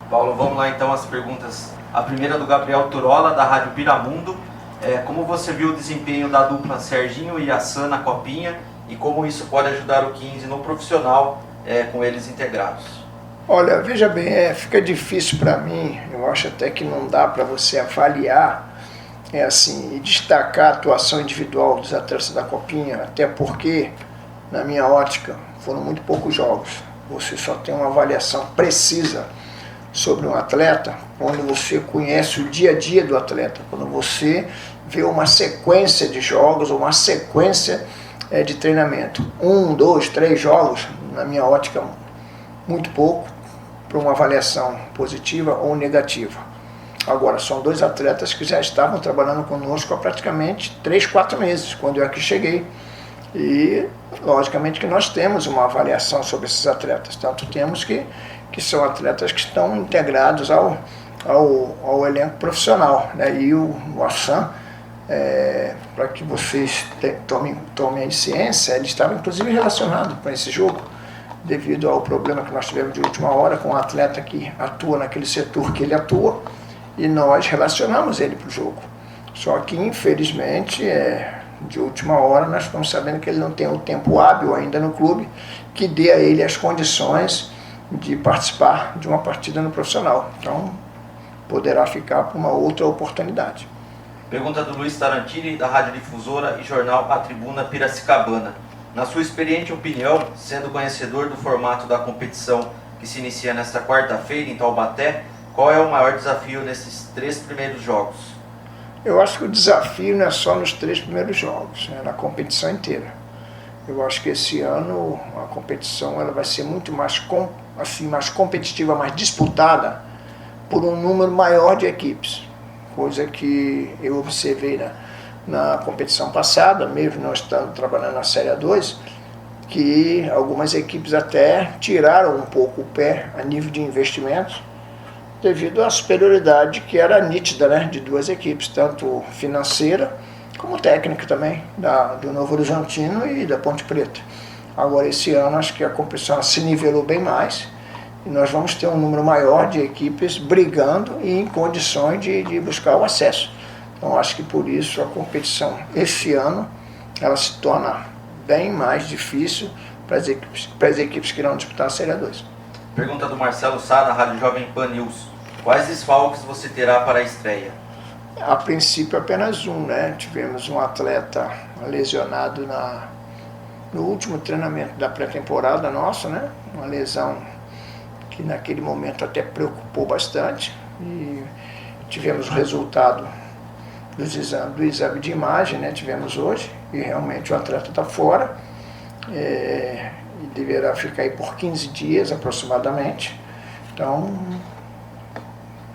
Paulo, vamos lá então as perguntas. A primeira do Gabriel Turola, da Rádio Piramundo. Como você viu o desempenho da dupla Serginho e Assan na Copinha e como isso pode ajudar o 15 no profissional com eles integrados? Olha, veja bem, fica difícil para mim, eu acho até que não dá para você avaliar e destacar a atuação individual dos atletas da Copinha, até porque, na minha ótica, foram muito poucos jogos. Você só tem uma avaliação precisa sobre um atleta quando você conhece o dia a dia do atleta, quando você vê uma sequência de jogos ou uma sequência de treinamento. 1, 2, 3 jogos, na minha ótica, muito pouco para uma avaliação positiva ou negativa. Agora, são 2 atletas que já estavam trabalhando conosco há praticamente 3, 4 meses, quando eu aqui cheguei. E, logicamente, que nós temos uma avaliação sobre esses atletas. Tanto temos que são atletas que estão integrados ao elenco profissional, né? E o Assan, para que vocês tomem ciência, ele estava inclusive relacionado com esse jogo, devido ao problema que nós tivemos de última hora com um atleta que atua naquele setor que ele atua, e nós relacionamos ele para o jogo. Só que, infelizmente, de última hora, nós estamos sabendo que ele não tem o tempo hábil ainda no clube que dê a ele as condições de participar de uma partida no profissional. Então, poderá ficar para uma outra oportunidade. Pergunta do Luiz Tarantini, da Rádio Difusora e Jornal A Tribuna Piracicabana. Na sua experiente opinião, sendo conhecedor do formato da competição que se inicia nesta quarta-feira em Taubaté, qual é o maior desafio nesses 3 primeiros jogos? Eu acho que o desafio não é só nos 3 primeiros jogos, na competição inteira. Eu acho que esse ano a competição ela vai ser muito mais competitiva, mais disputada por um número maior de equipes. Coisa que eu observei na competição passada, mesmo nós estamos trabalhando na Série A2, que algumas equipes até tiraram um pouco o pé a nível de investimentos, devido à superioridade que era nítida, de 2 equipes, tanto financeira como técnica também, do Novo Horizontino e da Ponte Preta. Agora, esse ano, acho que a competição se nivelou bem mais e nós vamos ter um número maior de equipes brigando e em condições de buscar o acesso. Então, acho que por isso a competição esse ano ela se torna bem mais difícil para as equipes que irão disputar a Série A2. Pergunta do Marcelo Sá, da Rádio Jovem Pan News. Quais desfalques você terá para a estreia? A princípio apenas um, Tivemos um atleta lesionado no último treinamento da pré-temporada nossa, Uma lesão que naquele momento até preocupou bastante. E tivemos o resultado do exame de imagem, tivemos hoje, e realmente o atleta está fora. E deverá ficar aí por 15 dias aproximadamente. Então,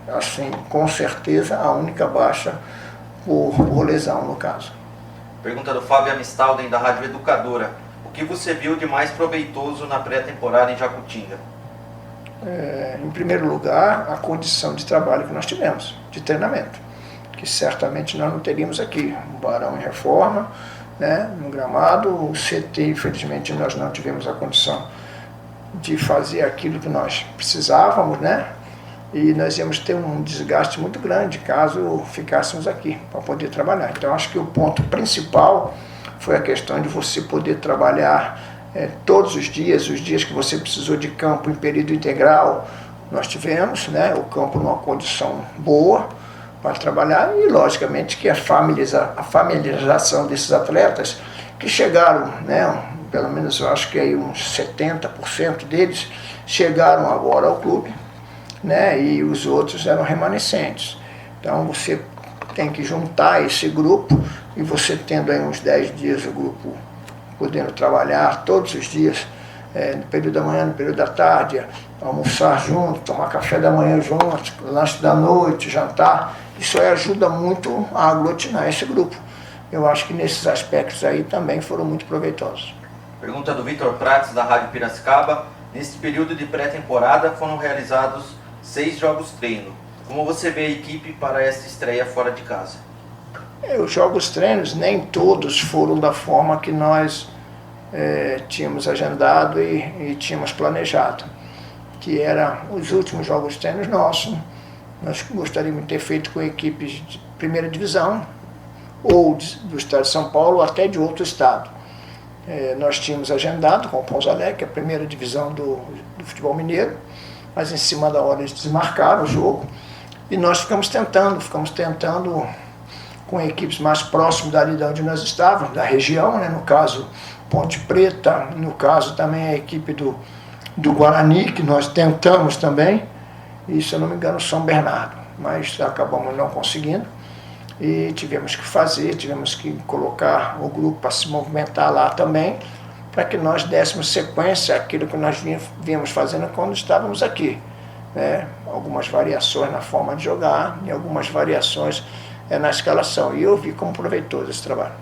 assim, com certeza a única baixa por lesão, no caso. Pergunta do Fábio Amistalden, da Rádio Educadora. O que você viu de mais proveitoso na pré-temporada em Jacutinga? Em primeiro lugar, a condição de trabalho que nós tivemos, de treinamento, que certamente nós não teríamos aqui. O Barão em reforma, no gramado, o CT, infelizmente, nós não tivemos a condição de fazer aquilo que nós precisávamos, E nós íamos ter um desgaste muito grande caso ficássemos aqui para poder trabalhar. Então, acho que o ponto principal foi a questão de você poder trabalhar todos os dias que você precisou de campo em período integral. Nós tivemos, o campo numa condição boa para trabalhar e, logicamente, que a familiarização desses atletas que chegaram, pelo menos eu acho que aí uns 70% deles chegaram agora ao clube, e os outros eram remanescentes. Então você tem que juntar esse grupo e você tendo aí uns 10 dias o grupo podendo trabalhar todos os dias, no período da manhã, no período da tarde, almoçar junto, tomar café da manhã junto, lanche da noite, jantar, isso aí ajuda muito a aglutinar esse grupo. Eu acho que nesses aspectos aí também foram muito proveitosos. Pergunta do Vitor Prates, da Rádio Piracicaba. Nesse período de pré-temporada foram realizados 6 jogos treino. Como você vê a equipe para esta estreia fora de casa? Os jogos treinos, nem todos foram da forma que nós tínhamos agendado e tínhamos planejado. que eram os últimos jogos de tênis nossos. Nós gostaríamos de ter feito com equipes de primeira divisão, ou do estado de São Paulo, ou até de outro estado. Nós tínhamos agendado com o Pouso Alegre, que é a primeira divisão do futebol mineiro, mas em cima da hora eles desmarcaram o jogo, e nós ficamos tentando com equipes mais próximas dali de onde nós estávamos, da região, né? No caso Ponte Preta, no caso também a equipe do Guarani, que nós tentamos também, e se eu não me engano São Bernardo, mas acabamos não conseguindo, e tivemos que colocar o grupo para se movimentar lá também, para que nós dessemos sequência àquilo que nós víamos fazendo quando estávamos aqui, né? Algumas variações na forma de jogar e algumas variações na escalação, e eu vi como proveitoso esse trabalho.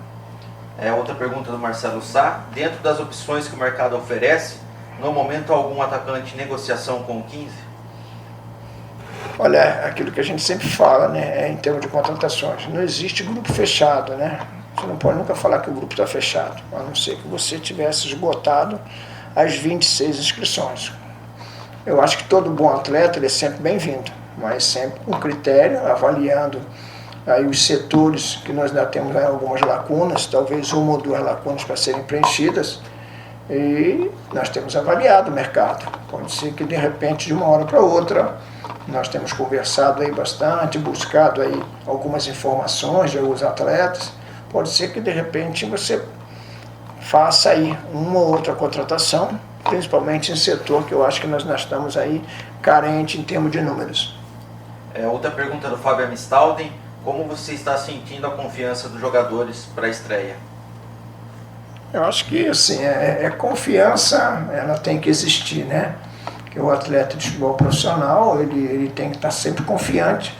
Outra pergunta do Marcelo Sá: dentro das opções que o mercado oferece, no momento algum atacante em negociação com o 15? Olha, aquilo que a gente sempre fala, né, em termos de contratações, não existe grupo fechado, né? Você não pode nunca falar que o grupo está fechado, a não ser que você tivesse esgotado as 26 inscrições. Eu acho que todo bom atleta ele é sempre bem-vindo, mas sempre com critério, avaliando aí os setores que nós ainda temos algumas lacunas, talvez uma ou duas lacunas para serem preenchidas, e nós temos avaliado o mercado. Pode ser que de repente, de uma hora para outra, nós temos conversado aí bastante, buscado aí algumas informações de alguns atletas. Pode ser que de repente você faça aí uma ou outra contratação, principalmente em setor que eu acho que nós estamos aí carente em termos de números. Outra pergunta do Fábio Amistalden: como você está sentindo a confiança dos jogadores para a estreia? Eu acho que assim, confiança, ela tem que existir, né? Que o atleta de futebol profissional, ele tem que estar sempre confiante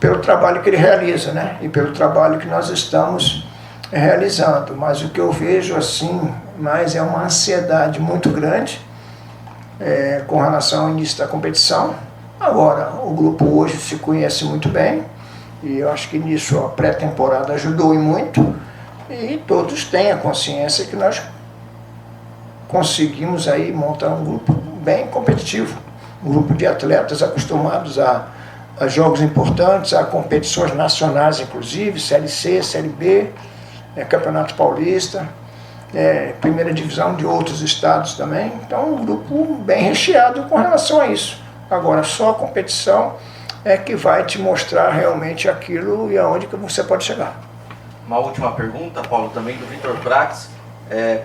pelo trabalho que ele realiza, né? E pelo trabalho que nós estamos realizando. Mas o que eu vejo assim, mais é uma ansiedade muito grande com relação ao início da competição. Agora, o grupo hoje se conhece muito bem, e eu acho que nisso a pré-temporada ajudou e muito, e todos têm a consciência que nós conseguimos aí montar um grupo bem competitivo, um grupo de atletas acostumados a jogos importantes, a competições nacionais inclusive, Série C, Série B, Campeonato Paulista, primeira divisão de outros estados também. Então um grupo bem recheado com relação a isso. Agora só a competição é que vai te mostrar realmente aquilo e aonde que você pode chegar. Uma última pergunta, Paulo, também do Vitor Prax.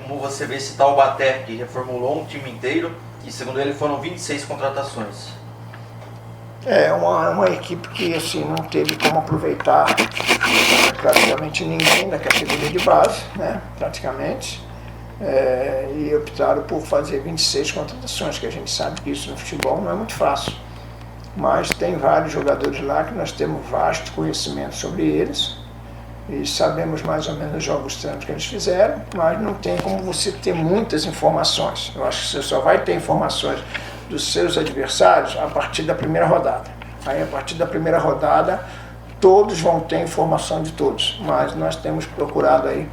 Como você vê esse Taubaté, que reformulou um time inteiro, e segundo ele foram 26 contratações? Uma equipe que assim, não teve como aproveitar praticamente ninguém da categoria de base, né, praticamente, e optaram por fazer 26 contratações, que a gente sabe que isso no futebol não é muito fácil. Mas tem vários jogadores lá que nós temos vasto conhecimento sobre eles, e sabemos mais ou menos os jogos treinos que eles fizeram, mas não tem como você ter muitas informações. Eu acho que você só vai ter informações dos seus adversários a partir da primeira rodada. Aí, a partir da primeira rodada, todos vão ter informação de todos, mas nós temos procurado aí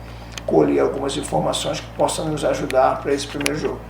colher algumas informações que possam nos ajudar para esse primeiro jogo.